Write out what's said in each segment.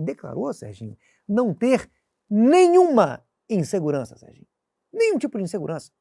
declarou, Serginho, não ter nenhuma insegurança, Serginho. Nenhum tipo de insegurança.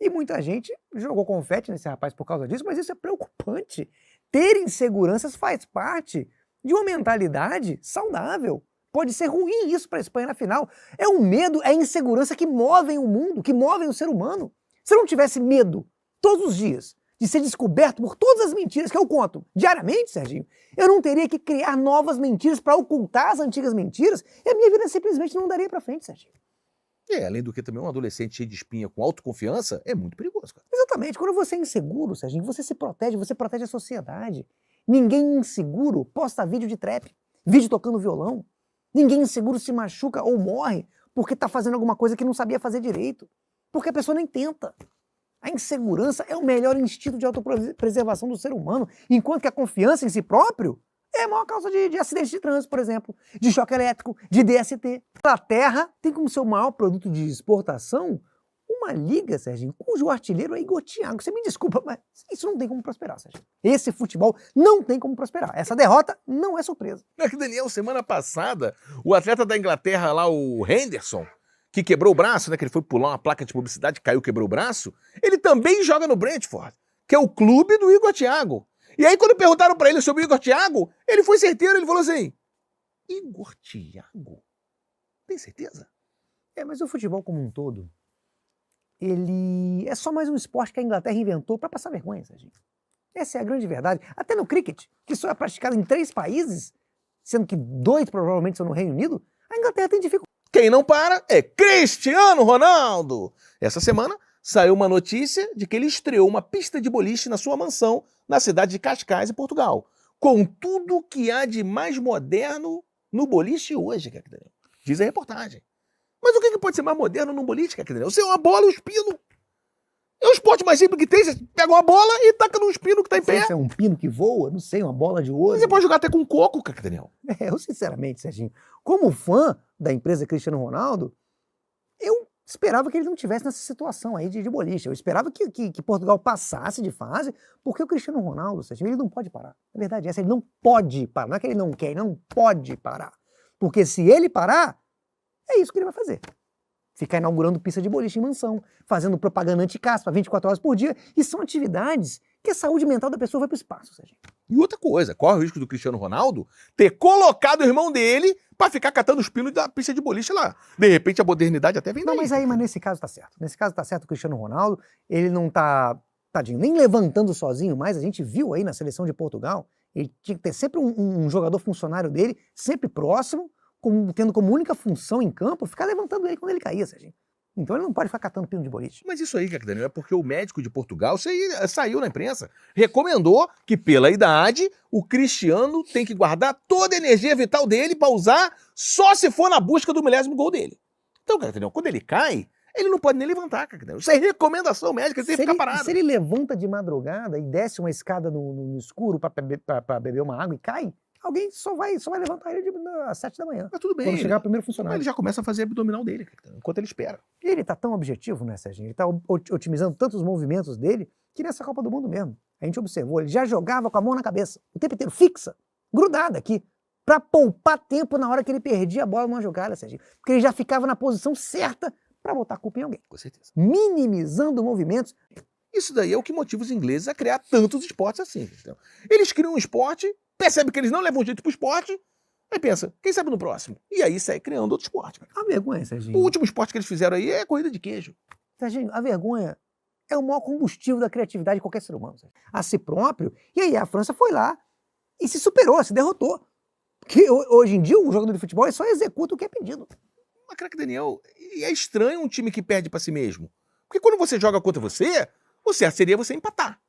E muita gente jogou confete nesse rapaz por causa disso, mas isso é preocupante. Ter inseguranças faz parte de uma mentalidade saudável. Pode ser ruim isso para a Espanha na final. É o medo, é a insegurança que movem o mundo, que movem o ser humano. Se eu não tivesse medo todos os dias de ser descoberto por todas as mentiras que eu conto diariamente, Serginho, eu não teria que criar novas mentiras para ocultar as antigas mentiras e a minha vida simplesmente não daria para frente, Serginho. Além do que também um adolescente cheio de espinha com autoconfiança é muito perigoso, cara. Exatamente. Quando você é inseguro, Serginho, você se protege, você protege a sociedade. Ninguém inseguro posta vídeo de trap, vídeo tocando violão. Ninguém inseguro se machuca ou morre porque está fazendo alguma coisa que não sabia fazer direito. Porque a pessoa nem tenta. A insegurança é o melhor instinto de autopreservação do ser humano, enquanto que a confiança em si próprio é a maior causa de acidentes de trânsito, por exemplo, de choque elétrico, de DST. A Terra tem como seu maior produto de exportação uma liga, Serginho, cujo artilheiro é Igor Thiago. Você me desculpa, mas isso não tem como prosperar, Serginho. Esse futebol não tem como prosperar. Essa derrota não é surpresa. É que, Daniel, semana passada, o atleta da Inglaterra lá, o Henderson, que quebrou o braço, né, que ele foi pular uma placa de publicidade, caiu, quebrou o braço, ele também joga no Brentford, que é o clube do Igor Thiago. E aí, quando perguntaram pra ele sobre o Igor Thiago, ele foi certeiro, ele falou assim, Igor Thiago? Tem certeza? Mas o futebol como um todo, ele é só mais um esporte que a Inglaterra inventou para passar vergonha, Serginho. Essa é a grande verdade. Até no cricket, que só é praticado em 3 países, sendo que 2 provavelmente são no Reino Unido, a Inglaterra tem dificuldade. Quem não para é Cristiano Ronaldo. Essa semana saiu uma notícia de que ele estreou uma pista de boliche na sua mansão na cidade de Cascais, em Portugal, com tudo que há de mais moderno no boliche hoje, Daniel. Diz a reportagem. Mas o que pode ser mais moderno num boliche, Daniel? Você é uma bola e um pino. É o esporte mais simples que tem. Você pega uma bola e taca num pino que tá em pé. Se é um pino que voa, não sei, uma bola de ouro. Mas você pode jogar até com coco, Daniel. Eu sinceramente, Serginho, como fã da empresa Cristiano Ronaldo, eu esperava que ele não tivesse nessa situação aí de boliche. Eu esperava que Portugal passasse de fase, porque o Cristiano Ronaldo, Serginho, ele não pode parar. A verdade é essa, ele não pode parar. Não é que ele não quer, ele não pode parar. Porque se ele parar, é isso que ele vai fazer. Ficar inaugurando pista de boliche em mansão, fazendo propaganda anti-caspa 24 horas por dia, e são atividades que a saúde mental da pessoa vai para o espaço, Serginho. E outra coisa, corre o risco do Cristiano Ronaldo ter colocado o irmão dele para ficar catando os pinos da pista de boliche lá. De repente a modernidade até vem daí. Não, mas nesse caso tá certo. Nesse caso tá certo o Cristiano Ronaldo, ele não tá, tadinho, nem levantando sozinho mais. A gente viu aí na seleção de Portugal, ele tinha que ter sempre um jogador funcionário dele, sempre próximo, tendo como única função em campo ficar levantando ele quando ele caía, Serginho. Então ele não pode ficar catando pino de boliche. Mas isso aí, Daniel, é porque o médico de Portugal saiu na imprensa, recomendou que pela idade o Cristiano tem que guardar toda a energia vital dele para usar só se for na busca do 10º gol dele. Então, Daniel, quando ele cai, ele não pode nem levantar, Daniel. Isso é recomendação médica, ele tem que ficar parado. Se ele levanta de madrugada e desce uma escada no escuro para beber uma água e cai, alguém só vai levantar ele às 7 da manhã. Mas tudo bem. Quando chegar o primeiro funcionário. Mas ele já começa a fazer abdominal dele, enquanto ele espera. E ele tá tão objetivo, né, Serginho? Ele tá otimizando tantos movimentos dele que nessa Copa do Mundo mesmo, a gente observou, ele já jogava com a mão na cabeça, o tempo inteiro, fixa, grudada aqui, pra poupar tempo na hora que ele perdia a bola numa jogada, Serginho. Porque ele já ficava na posição certa pra botar a culpa em alguém. Com certeza. Minimizando movimentos. Isso daí é o que motiva os ingleses a criar tantos esportes assim. Então, eles criam um esporte, percebem que eles não levam jeito pro esporte, aí pensa, quem sabe no próximo? E aí sai criando outro esporte. A vergonha, Serginho. O último esporte que eles fizeram aí é a corrida de queijo. Serginho, a vergonha é o maior combustível da criatividade de qualquer ser humano. Serginho. A si próprio. E aí a França foi lá e se superou, se derrotou. Porque hoje em dia o jogador de futebol só executa o que é pedido. Mas, craque Daniel, é estranho um time que perde pra si mesmo. Porque quando você joga contra você, o certo seria você empatar.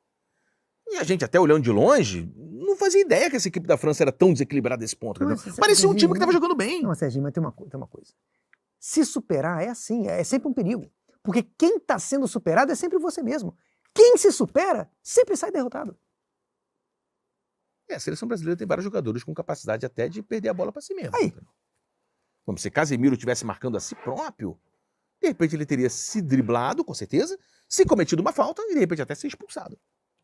E a gente, até olhando de longe, não fazia ideia que essa equipe da França era tão desequilibrada nesse ponto. Parecia um time que estava jogando bem. Não, Serginho, mas tem uma coisa. Se superar é assim, é sempre um perigo. Porque quem está sendo superado é sempre você mesmo. Quem se supera sempre sai derrotado. A seleção brasileira tem vários jogadores com capacidade até de perder a bola para si mesmo. Aí. Como se Casemiro estivesse marcando a si próprio, de repente ele teria se driblado, com certeza, se cometido uma falta e de repente até ser expulsado.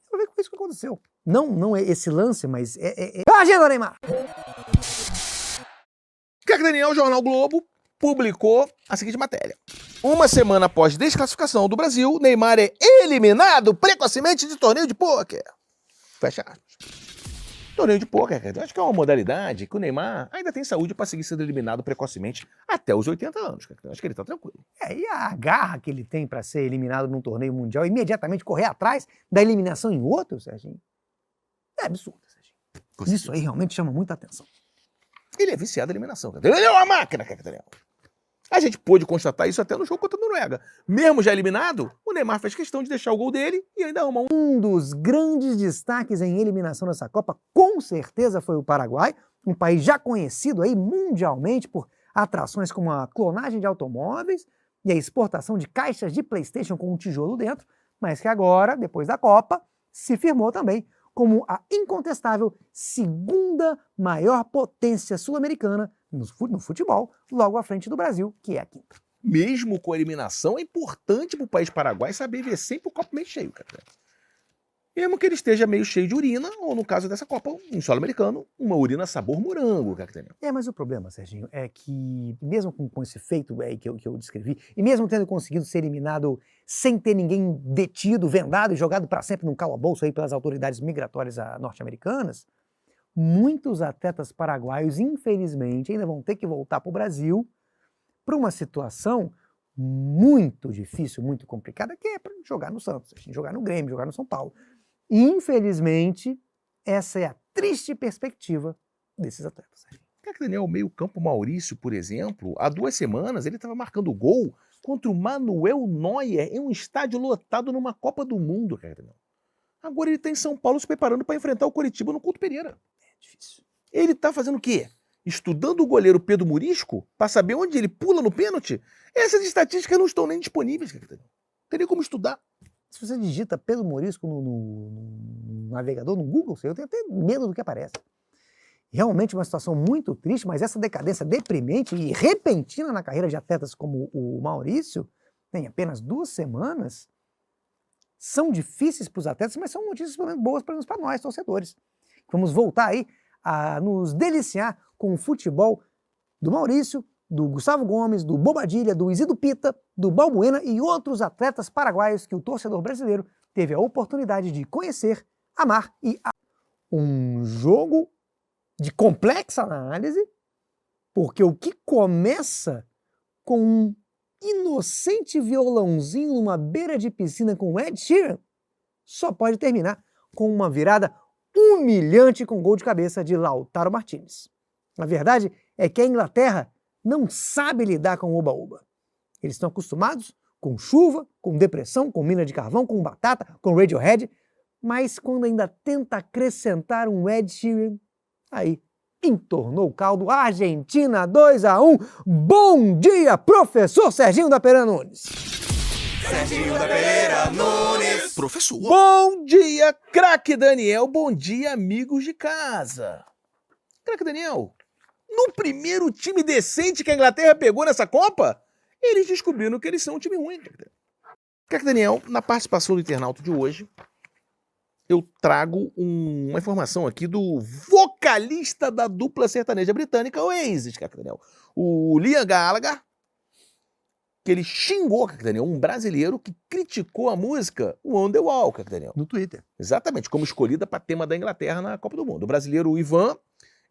Vamos ver com isso que aconteceu. Não é esse lance, mas é... Agenda, Neymar! Craque Daniel, o Jornal Globo, publicou a seguinte matéria. Uma semana após desclassificação do Brasil, Neymar é eliminado precocemente de torneio de pôquer. Fecha aspas. Torneio de pôquer, eu acho que é uma modalidade que o Neymar ainda tem saúde para seguir sendo eliminado precocemente até os 80 anos. Eu acho que ele tá tranquilo. E a garra que ele tem para ser eliminado num torneio mundial e imediatamente correr atrás da eliminação em outro, Serginho, é absurdo, Serginho. Isso aí realmente chama muita atenção. Ele é viciado em eliminação. Ele é uma máquina, Daniel. A gente pôde constatar isso até no jogo contra a Noruega. Mesmo já eliminado, o Neymar fez questão de deixar o gol dele e ainda arrumar Um dos grandes destaques em eliminação nessa Copa, com certeza, foi o Paraguai, um país já conhecido aí mundialmente por atrações como a clonagem de automóveis e a exportação de caixas de PlayStation com um tijolo dentro, mas que agora, depois da Copa, se firmou também como a incontestável segunda maior potência sul-americana no futebol, logo à frente do Brasil, que é a quinta. Mesmo com a eliminação, é importante para o país Paraguai saber ver sempre o copo meio cheio, cara. Mesmo que ele esteja meio cheio de urina, ou no caso dessa Copa, um solo americano, uma urina sabor morango, cara. Mas o problema, Serginho, é que mesmo com esse feito aí que eu descrevi, e mesmo tendo conseguido ser eliminado sem ter ninguém detido, vendado e jogado para sempre num calabouço aí pelas autoridades migratórias norte-americanas, muitos atletas paraguaios, infelizmente, ainda vão ter que voltar para o Brasil para uma situação muito difícil, muito complicada, que é para jogar no Santos, jogar no Grêmio, jogar no São Paulo. Infelizmente, essa é a triste perspectiva desses atletas. Craque Daniel, o meio-campo Maurício, por exemplo, há 2 semanas ele estava marcando gol contra o Manuel Neuer em um estádio lotado numa Copa do Mundo, Craque Daniel. Agora ele está em São Paulo se preparando para enfrentar o Coritiba no Couto Pereira. É difícil. Ele está fazendo o quê? Estudando o goleiro Pedro Murisco para saber onde ele pula no pênalti? Essas estatísticas não estão nem disponíveis, Craque Daniel. Não tem nem como estudar. Se você digita Pedro Morisco no navegador, no Google, eu tenho até medo do que aparece. Realmente uma situação muito triste, mas essa decadência deprimente e repentina na carreira de atletas como o Maurício, em apenas 2 semanas, são difíceis para os atletas, mas são notícias pelo menos boas para nós, torcedores. Vamos voltar aí a nos deliciar com o futebol do Maurício, do Gustavo Gomes, do Bobadilha, do Isidro Pita, do Balbuena e outros atletas paraguaios que o torcedor brasileiro teve a oportunidade de conhecer, amar e um jogo de complexa análise, porque o que começa com um inocente violãozinho numa beira de piscina com Ed Sheeran só pode terminar com uma virada humilhante com gol de cabeça de Lautaro Martinez. A verdade é que a Inglaterra não sabe lidar com o oba-oba. Eles estão acostumados com chuva, com depressão, com mina de carvão, com batata, com Radiohead, mas quando ainda tenta acrescentar um Ed Sheeran, aí entornou o caldo. Argentina 2-1. Bom dia, professor Serginho da Pereira Nunes. Serginho da Pereira Nunes. Professor. Bom dia, craque Daniel. Bom dia, amigos de casa. Craque Daniel, no primeiro time decente que a Inglaterra pegou nessa Copa, eles descobriram que eles são um time ruim. Craque Daniel, na participação do internauta de hoje, eu trago uma informação aqui do vocalista da dupla sertaneja britânica Oasis, Craque Daniel, o Liam Gallagher, que ele xingou, Craque Daniel, um brasileiro que criticou a música Wonderwall, Craque Daniel. No Twitter. Exatamente, como escolhida para tema da Inglaterra na Copa do Mundo. O brasileiro Ivan,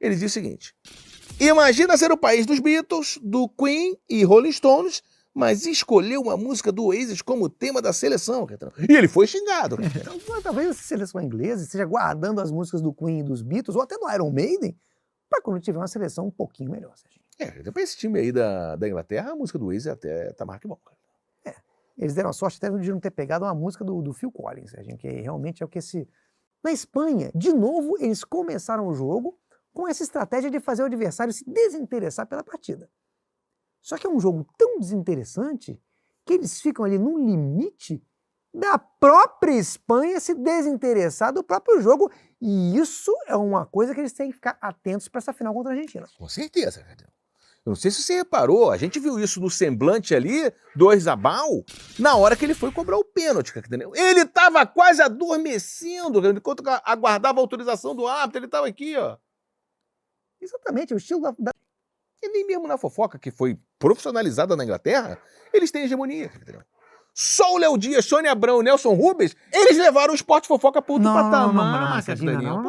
ele diz o seguinte: imagina ser o país dos Beatles, do Queen e Rolling Stones, mas escolheu uma música do Oasis como tema da seleção. E ele foi xingado. Então, talvez a seleção inglesa esteja guardando as músicas do Queen e dos Beatles, ou até do Iron Maiden, para quando tiver uma seleção um pouquinho melhor. Depois esse time aí da Inglaterra, a música do Oasis até tá mais que bom. Eles deram a sorte até de não ter pegado uma música do Phil Collins, que realmente é o que esse... Na Espanha, de novo, eles começaram o jogo com essa estratégia de fazer o adversário se desinteressar pela partida. Só que é um jogo tão desinteressante que eles ficam ali no limite da própria Espanha se desinteressar do próprio jogo. E isso é uma coisa que eles têm que ficar atentos para essa final contra a Argentina. Com certeza, Cadê? Eu não sei se você reparou, a gente viu isso no semblante ali do Oyarzabal na hora que ele foi cobrar o pênalti, entendeu? Ele estava quase adormecendo, enquanto aguardava a autorização do árbitro, ele estava aqui, ó. Exatamente, o estilo da... E nem mesmo na fofoca, que foi profissionalizada na Inglaterra, eles têm hegemonia, Catarina. Só o Léo Dias, Sônia Abrão, Nelson Rubens, eles levaram o esporte fofoca para outro patamar, Catarina.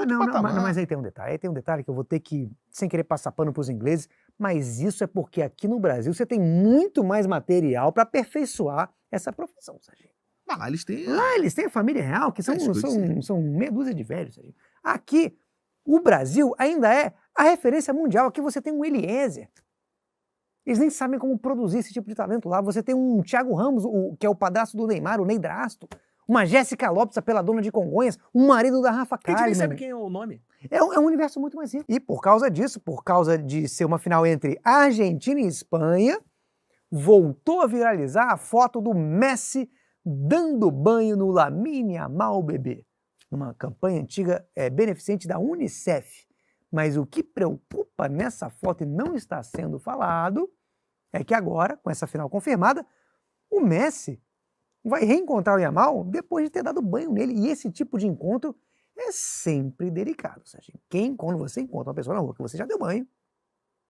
Mas aí tem um detalhe que eu vou ter que, sem querer passar pano para os ingleses, mas isso é porque aqui no Brasil você tem muito mais material para aperfeiçoar essa profissão, Serginho. Lá eles têm... Lá eles têm a família real, que são meia dúzia de velhos, Serginho. Aqui, o Brasil ainda é a referência mundial. Aqui você tem um Eliezer. Eles nem sabem como produzir esse tipo de talento lá. Você tem um Thiago Ramos, que é o padrasto do Neymar, o Neidrasto. Uma Jéssica Lopes, a peladona de Congonhas. Um marido da Rafa Kalimann. A gente nem sabe quem é o nome. É um universo muito mais rico. E por causa disso, por causa de ser uma final entre Argentina e Espanha, voltou a viralizar a foto do Messi dando banho no Lamine Yamal bebê. Uma campanha antiga beneficente da Unicef. Mas o que preocupa nessa foto e não está sendo falado é que agora, com essa final confirmada, o Messi vai reencontrar o Yamal depois de ter dado banho nele. E esse tipo de encontro é sempre delicado, Serginho. Quando você encontra uma pessoa na rua que você já deu banho,